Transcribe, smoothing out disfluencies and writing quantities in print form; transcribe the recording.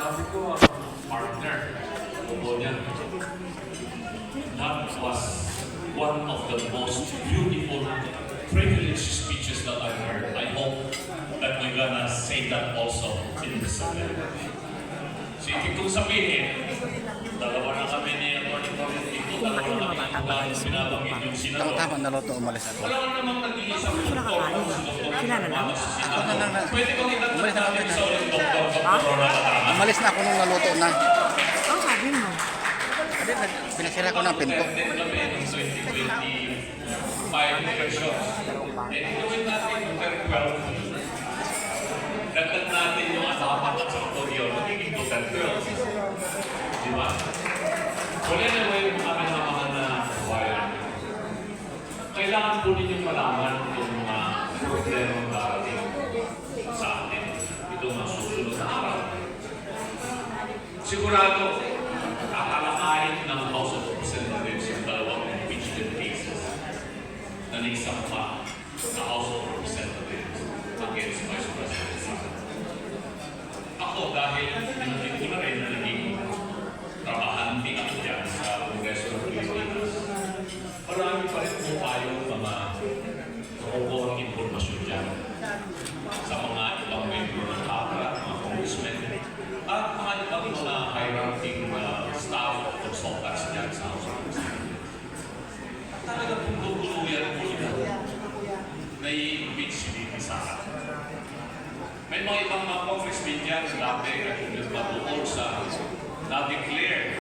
Sabi ko, partner, totoo niya. That was one of the most beautiful, privileged speeches that I heard. I hope that we're gonna say that also in the Senate. So, ibig kong sabihin, dalawa na kami ni Atty. Dito, dalawa na kami ang ugali binabanggit yung senador. Tama, naluto, umalis ako. Wala namang nag-iisang doktor ng senador. Sila na lang? Ako na lang na. Pwede kong itatag natin sa ulit doktor Corona Latangan. Umalis na ako nung naluto na. Oh, sabi mo. Kasi pinasira ko ng pinto. Kami ng 2025 elections. Eh, gawin natin yung 12. Dagdag natin yung asapat at sa audio. Magiging 12. Di ba? Wala na ba yung aking mga na kabayan? Kailangan po ninyong malaman yung mga problema na darating sa atin. Ito mga susunod na araw. Sigurado, kakalakain ng House of Representatives yung dalawang impeachment cases na naisampa sa House of Representatives against Vice President Sara. Ako, dahil pinatid ko na rin na naging trabahante ako dyan sa Kongreso ng Pilipinas, marami pa rin po tayong mga kukuha informasyon dyan sa mga ibang membro ng Kamara, mga congressmen, at mga ibang mga high-ranking staff o consultants dyan sa House of Representatives. Talaga pong tutuluyan po nila na i-impeach si Bibi Sara. May mga ibang mga congressmen dyan dati at yung matuon sa na-declare